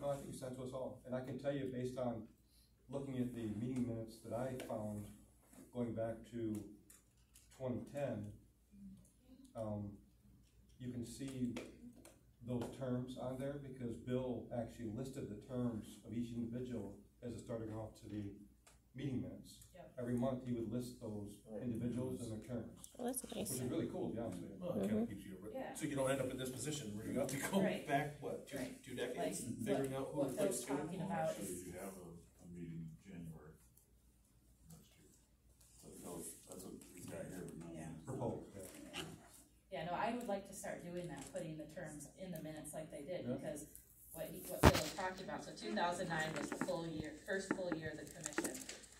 No, I think you sent to us all. And I can tell you, based on looking at the meeting minutes that I found going back to 2010, you can see those terms on there because Bill actually listed the terms of each individual as it started off to the meeting minutes. Yep. Every month he would list those individuals and their terms. Oh, that's nice. Which is really cool, to be honest with you. Well, it kind of keeps you, so you don't end up in this position where you have to go back, what, two decades, like, figuring out who what Phil's replaced who? talking about Actually, is, you have a meeting in January next year. That's what he's got here, but not. Yeah. Proposed, yeah, no, I would like to start doing that, putting the terms in the minutes like they did, Yeah. because what Phil talked about, so 2009 was the full year, first full year of the commission.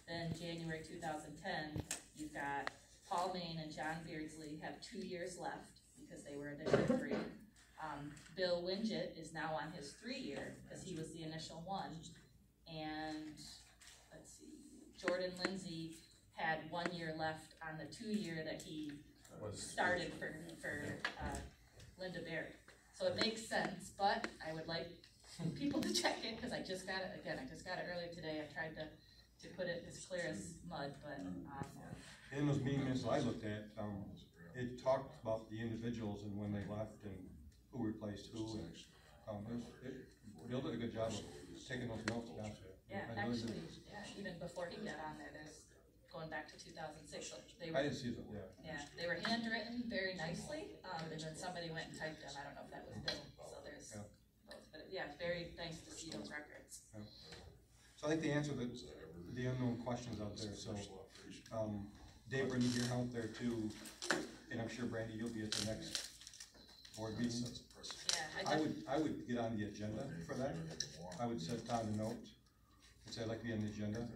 Then January 2010, you've got Paul Main and John Beardsley have 2 years left because they were initial 3. Bill Winget is now on his 3-year because he was the initial 1. And let's see, Jordan Lindsay had 1 year left on the 2-year that he started for Linda Berry. So it makes sense, but I would like people to check it because I just got it again. I just got it earlier today. I tried to put it as clear as mud, but in those meeting minutes I looked at, it talked about the individuals and when they left and who replaced who. And Bill did a good job of taking those notes. Yeah, actually, even before he got on there, there's going back to 2006. So they were, I didn't see them. Yeah, they were handwritten very nicely, and then somebody went and typed them. I don't know if that was Bill. So there's both, but yeah, it's very nice to see those records. Yeah. So I think the answer to the unknown questions out there. So, Dave, Brandy, you're out there too, and I'm sure Brandy, you'll be at the next board meeting. Yeah, I would get on the agenda for that. I would set down a note and say I'd like to be on the agenda.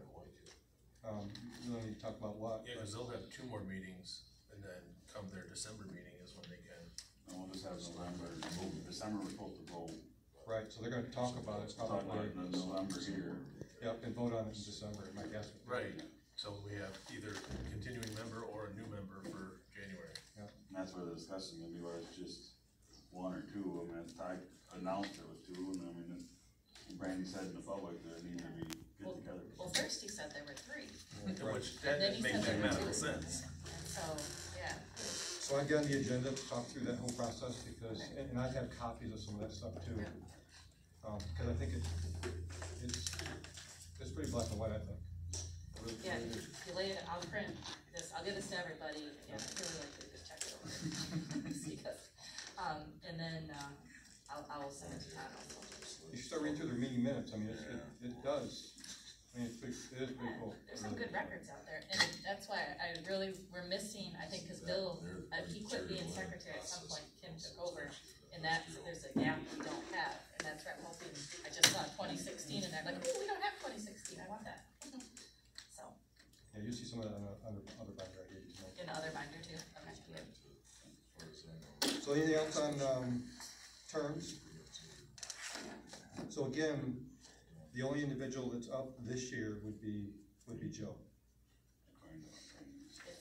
You don't need to talk about what. Yeah, because they'll have 2 more meetings, and then come their December meeting is when they can. No, we'll just have November. December we're supposed to go. Right, so they're going to talk about it Talk about it in November here. Yep, and vote on it in December, my guess. Right, so we have either continuing member or a new member for January. Yeah. And that's where the discussion is gonna be, whether it's just 1 or 2. I mean, I announced it was 2, and I mean, Brandy said in the public that it needed to be get together. Well, first he said there were 3. Which that Then he makes said there were mathematical 2. sense. So yeah. So I get on the agenda to talk through that whole process because, and I have copies of some of that stuff too. Because I think it's pretty black and white, I think. Yeah, you lay it, I'll print this, I'll give this to everybody, yeah, I really like to just check it over. Because, and then, I will send it to Todd also. You should start reading through their meeting minutes. I mean, it does. I mean, it is pretty cool. There's some good records out there, and that's why we're missing, I think, because Bill, he quit being secretary at some point, Kim took over, and there's a gap we don't have, and that's where I'm hoping, I just saw 2016, and I'm like, oh, we don't have 2016, I want that. So. Yeah, you see some of that on the other binder I gave you tonight. In the other binder too, okay, good. So anything else on terms? So again, the only individual that's up this year would be Joe.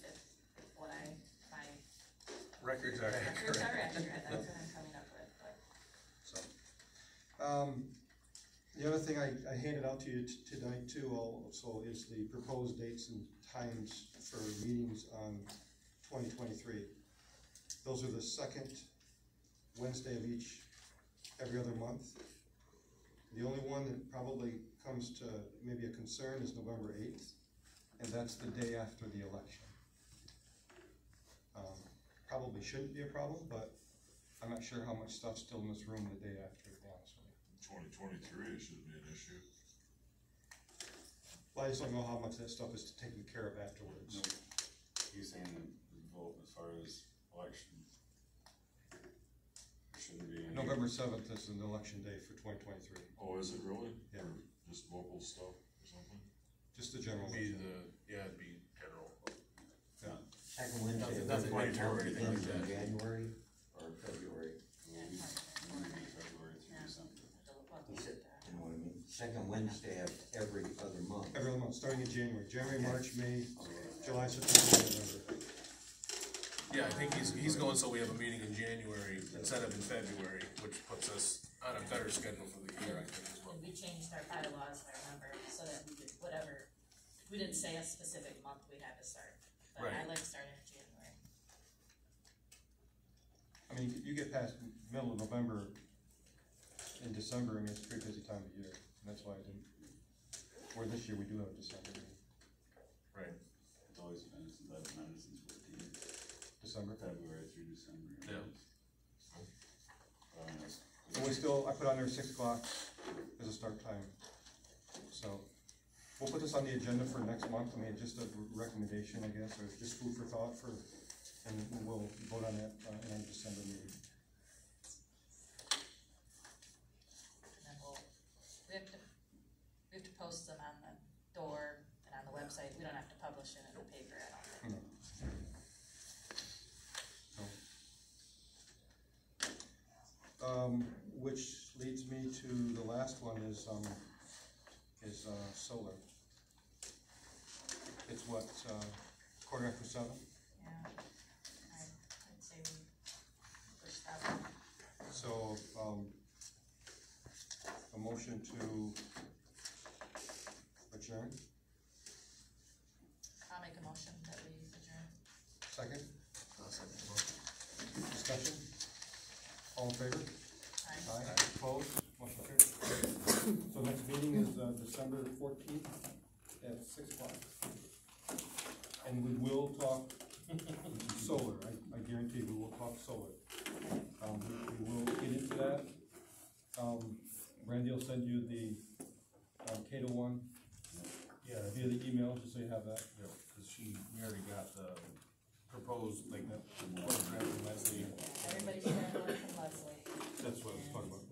If what my Records are records are accurate. accurate, that's what I'm coming up with, but. So, the other thing I handed out to you tonight too also is the proposed dates and times for meetings on 2023. Those are the second Wednesday of every other month. The only one that probably comes to maybe a concern is November 8th, and that's the day after the election. Probably shouldn't be a problem, but I'm not sure how much stuff's still in this room the day after, to be honest with you. 2023, it shouldn't be an issue. Well, I just don't know how much that stuff is taken care of afterwards. No. He's saying the vote as far as election. Shouldn't be. November 7th is an election day for 2023. Oh, is it really? Yeah. Or just local stuff or something? Just the general. It'd be general. Yeah. Second Wednesday of Nothing every major or month anything like begins in that. January or February. February through December. You said, you know what I mean? Second Wednesday of every other month. Every other month, starting in January. January, March, May, July, September, November. Yeah, I think he's going so we have a meeting in January instead of in February, which puts us on a better schedule for the year, I think, as well. we didn't say a specific month we had to start, but I Right. like starting in January. I mean, you get past middle of November in December, I mean, it's a pretty busy time of year, and that's why I didn't, where this year we do have a December meeting. Right. It's always been, since I've been on it since 14, December. February through December. Yeah. And we still, I put on there 6 o'clock as a start time. So, we'll put this on the agenda for next month, I mean, just a recommendation, I guess, or just food for thought for, and we'll vote on that in our December meeting. And then we have to post them on the door and on the website, we don't have to publish it in the paper at all. No. Which leads me to the last one is solar. It's what, 7:15? Yeah, I'd say we push that one. So, a motion to adjourn, I'll make a motion that we adjourn. second, I'll second the motion. discussion, all in favor? Aye. Opposed, motion carried. So next meeting is, December 14th at 6 o'clock. And we will talk solar, I guarantee we will talk solar. We will get into that. Randy will send you the, Cato one Yeah, via the email, just so you have that. yeah, cause we already got the proposed, like, that photograph from Leslie. Yeah, everybody should have one from Leslie. That's what I was talking about.